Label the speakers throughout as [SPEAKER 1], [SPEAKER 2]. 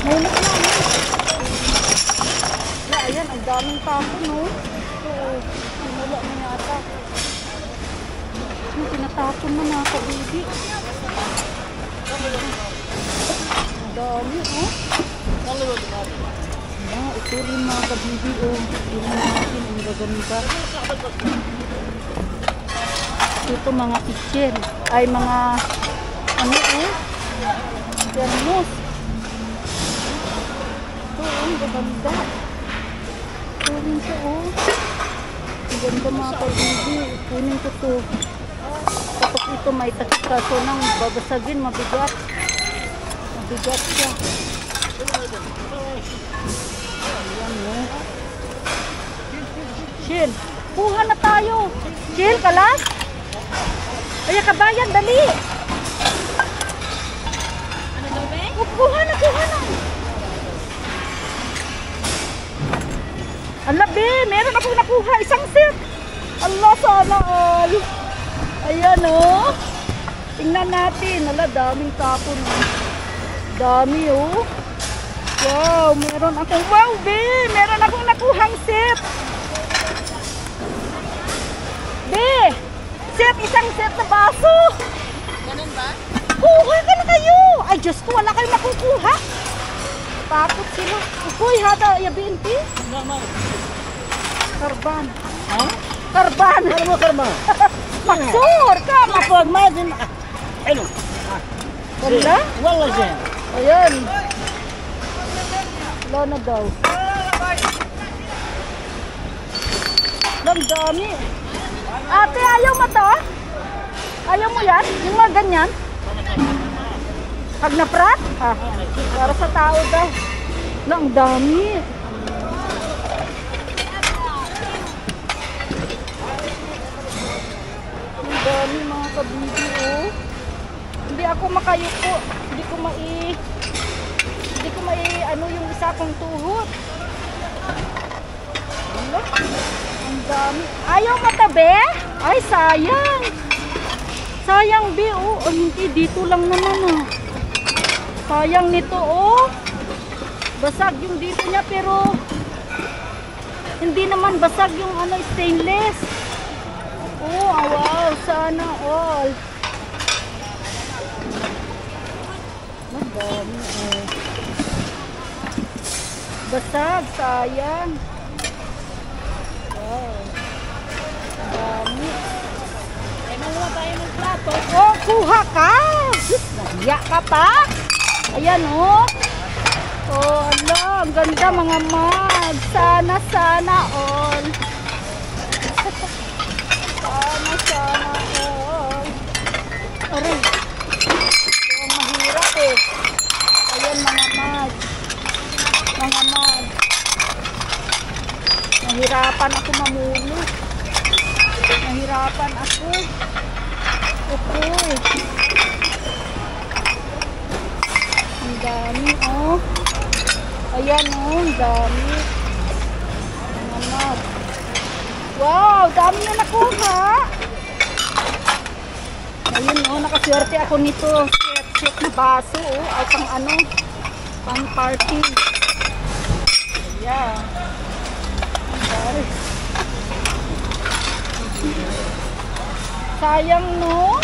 [SPEAKER 1] Mainit na. Ayan, ang daming tapo, no? Oo, sinula na yata. Yung tinatapon na mga kabibi. Ang dami, oh. Ito rin mga kabibi, oh. Tingnan natin, ang gaganda. Ito mga kitchen. Ay, mga, ano, oh. Termos. Ito, oh, ang gaganda. Kunin ko, oh. Ang ganda mga kabibi. Kunin ko to. Tapos ito may kaso nang babasagin, mabigat. Mabigat siya. Ayan, oh. Shil, kuha na tayo. Shil, kalas? Ay, kabayan, dali. Ano daw, be? Kuha na, kuha na. Ala, be, meron akong nakuha. Isang set. Allah, sana all. Ayan, oh. Tingnan natin. Ala, daming tapon. Dami, oh. Wow, meron akong, wow, be, meron akong nakuhang set. Be, set, isang set na baso.
[SPEAKER 2] Ganun ba?
[SPEAKER 1] Kuha ka na kayo. Ay, Diyos ko, wala kayong makukuha. Takot sila. Uy, hada, ya BNP? Karban.
[SPEAKER 2] Ha?
[SPEAKER 1] Karban.
[SPEAKER 2] Ano mo, Karma?
[SPEAKER 1] Maksur ka.
[SPEAKER 2] Mapag madin. Ano?
[SPEAKER 1] Wala?
[SPEAKER 2] Wala siya.
[SPEAKER 1] Ayan. Wala na daw. Ang dami. Ate, ayaw mo to? Ayaw mo yan? Yung mga ganyan? Pag naprat? Ah, para sa tao daw. Na, ang dami. Ang dami mga kabibi, oh. Hindi ako makayuko. Hindi ko ano yung isa kong tuhod. Wala. Ang dami. Ayaw matabi? Ay, sayang. Sayang, be, oh. Oh, hindi, dito lang naman, oh. Sayang nito, oh. Basag yung dito niya, pero hindi naman basag yung ano, stainless. Oh, wow, sana all. Ang dami, oh. Basag, sayang. Wow. Ang dami.
[SPEAKER 2] Ay, maluwa tayo ng plato.
[SPEAKER 1] Oh, kuha ka! Nahiya ka pa? Ayan, oh. Oh, ala, ang ganda mga mag. Sana all. Sana all. Aray. Ito ang mahirap, eh. Ayan, mga mag. Mga mag. Nahirapan ako mamulot. Nahirapan ako. Okay. Ang dami, oh. Ayan, oh. Ang dami. Mga mag. Wow, dami na nakuha. Ayun, oh. Nakaswerte ako nito. Set na baso, oh. Ay, pang ano. Pang party. Ayan. Ang dami. Sayang, no?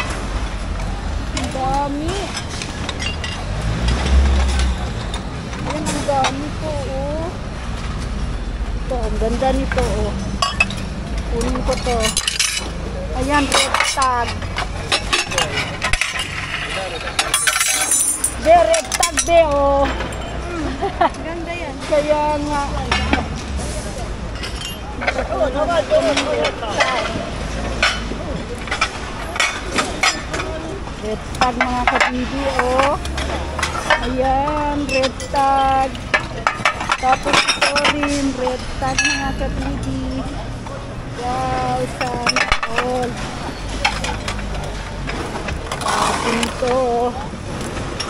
[SPEAKER 1] Ang dami. Ayan, ang dami po, oh. Ito, ang ganda nito, oh. Kunin ko to. Ayan, red tag. Red tag, be, oh.
[SPEAKER 2] Ganda yan.
[SPEAKER 1] Kaya nga. Red tag, mga kabibi, oh. Ayan, red tag. Tapos ito rin, red tag, mga kabibi. Wow, sana all. Ito,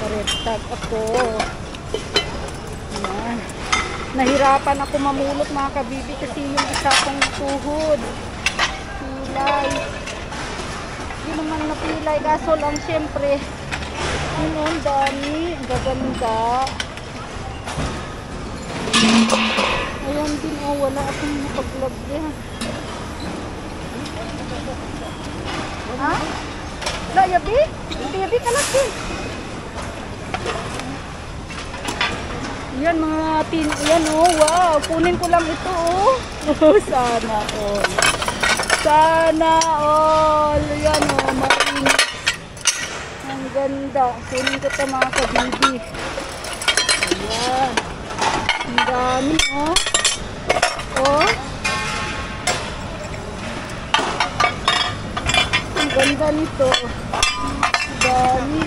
[SPEAKER 1] red tag ako. Ayan. Nahirapan ako mamulot, mga kabibi, kasi yung isa kong tuhod. Pilay. Hindi naman napilay, kaso lang syempre. Yun, ang dami. Ang gaganda. wala akong napaglagyan. Ha? Wala, yabi? Yabi ka lang din. Yan mga yan oh, wow. Kunin ko lang ito oh. Sana all. Sana all. Yan oh, marinis. Ang ganda. Kunin ko ito mga kabibi. Ayan. Ang dami oh. Oh. Ang ganda nito. Ang dami.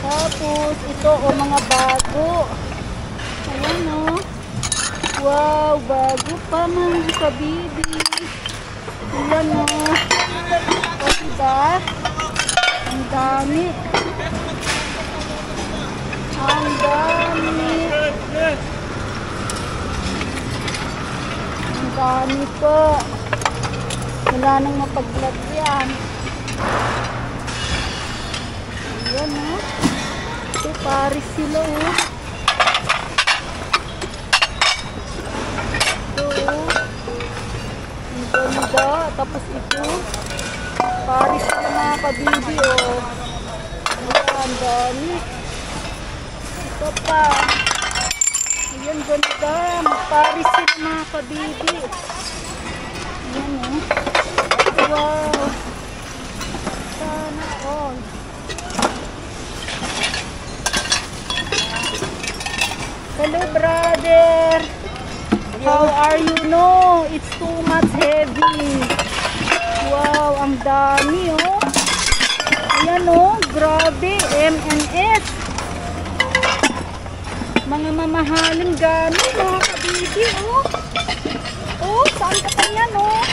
[SPEAKER 1] Tapos ito o mga bago. Ayan o. Wow, bago pa mga kabibi. Ayan o. O diba? Ang dami. Ang dami. Ang dami po. Wala nang mapaglagyan. Ayan o. Ito Paris sila o. Ito o. Ang ganda. Tapos ito. Paris sila mga kabibi o. Ayan, ang dami. Ito pa. Ayan, ganda. Paris sila mga kabibi. Ayan o. Wow. Sana all. Hello brother. How are you? No, it's too much heavy. Wow, ang dami oh. Ayan oh, grabe. M&S. Mga mamahaling gamit mga kabibi oh. Oh, saan ka pa yan oh?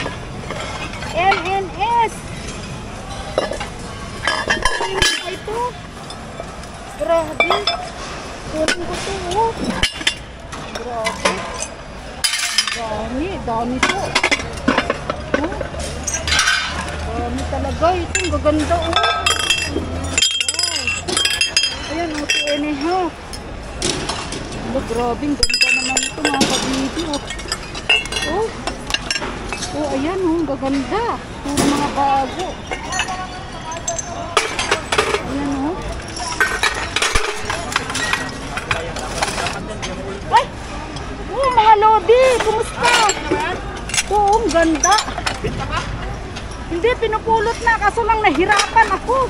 [SPEAKER 1] M&S. Ito. Grabe. Kunin ko ito oh. Grabe. Dami po. Oh. Dami talaga. Ito ang gaganda oh. Wow. Ayan oh, 2.5. Oh, grabe. Ang ganda naman ito mga kabibi oh. Oh. Oh, ayan oh. Ang gaganda. Puro mga bago. Ayan oh. Ay! Oh, mga lodi! Kumusta? Oo, ang ganda. Hindi, pinupulot na. Kaso lang nahirapan ako.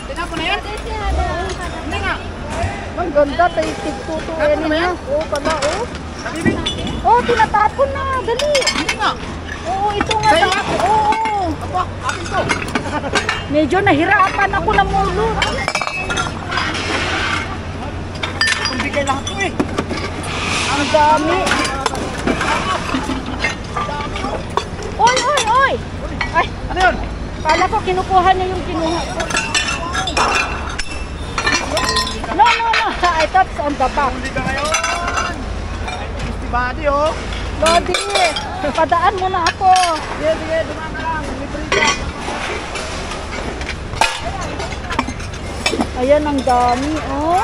[SPEAKER 2] Tinapon na yan? Hindi nga.
[SPEAKER 1] Ang ganda. Tig tutuin niya. Oo, pala oh.
[SPEAKER 2] Kabibig?
[SPEAKER 1] Oo, tinatapon na. Dali.
[SPEAKER 2] Hindi nga.
[SPEAKER 1] Oo, ito nga.
[SPEAKER 2] Sa'yo?
[SPEAKER 1] Oo.
[SPEAKER 2] Apa, akin to.
[SPEAKER 1] Medyo nahirapan ako na mulot.
[SPEAKER 2] Kung bigay lahat to eh.
[SPEAKER 1] Ang dami. Oy, oy, oy. Ay,
[SPEAKER 2] Ano yun?
[SPEAKER 1] kala ko kinukuha niya yung kinuha ko. No, no, no. I thought it's on the back.
[SPEAKER 2] Hindi ka ngayon. Gusti body oh.
[SPEAKER 1] Lodi, padaan mo na ako.
[SPEAKER 2] Sige, dumaan ka lang. Libre ka.
[SPEAKER 1] Ayan, ang dami, oh.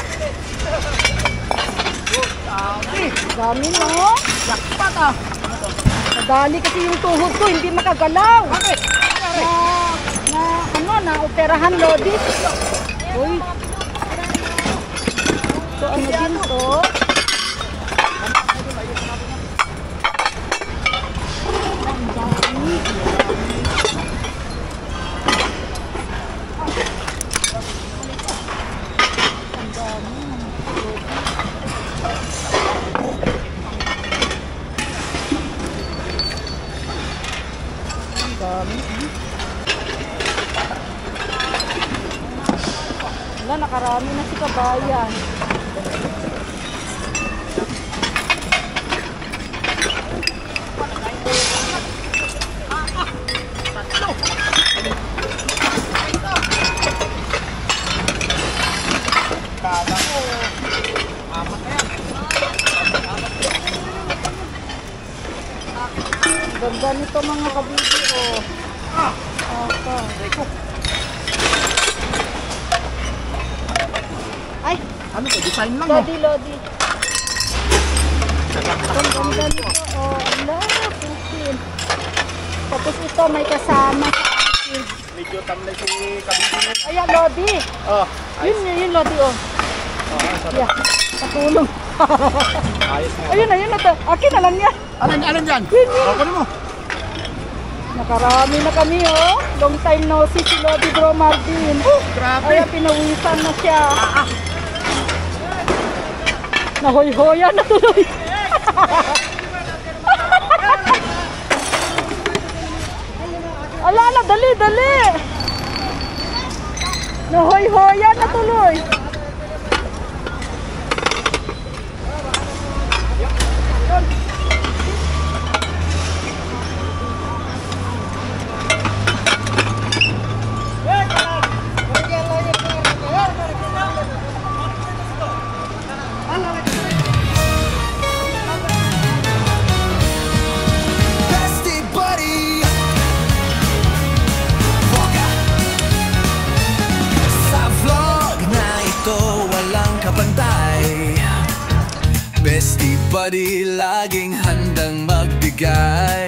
[SPEAKER 2] Dami.
[SPEAKER 1] Dami, no?
[SPEAKER 2] Jackpot ah.
[SPEAKER 1] Nadali kasi yung tuhod ko, hindi makagalaw.
[SPEAKER 2] Bakit?
[SPEAKER 1] Na operahan, Lodi. Uy. So, ano din to? Ang dami. Ang dami. Ang dami. Wala, nakarami na si kabayan.
[SPEAKER 2] Kala ko. Apat na yan.
[SPEAKER 1] Ganda nito mga kabibi, oh. Okay. Ay,
[SPEAKER 2] Ano to? Design lang oh.
[SPEAKER 1] Lodi, Lodi. Ang ganda nito. Oh, ala, pusin. Tapos ito may kasama sa akin.
[SPEAKER 2] Medyo tamlay si kabibili.
[SPEAKER 1] Ayan, Lodi.
[SPEAKER 2] Oh,
[SPEAKER 1] Yun, Lodi, oh.
[SPEAKER 2] sarap.
[SPEAKER 1] Yeah, natulong.
[SPEAKER 2] Ayos nga.
[SPEAKER 1] Ayun na to. Akin na lang yan.
[SPEAKER 2] Alin dyan?
[SPEAKER 1] Yun.
[SPEAKER 2] Kunin mo.
[SPEAKER 1] Nakarami na kami, oh. Long time no see si Lodi Bro Marvin.
[SPEAKER 2] Grabe.
[SPEAKER 1] Kaya pinawisan na siya. Nahoy-hoyan na tuloy. Ala na, dali. Nahoy-hoyan na tuloy.
[SPEAKER 3] Bestie buddy, Boga. Sa vlog na ito walang kapantay. Bestie buddy laging handang magbigay.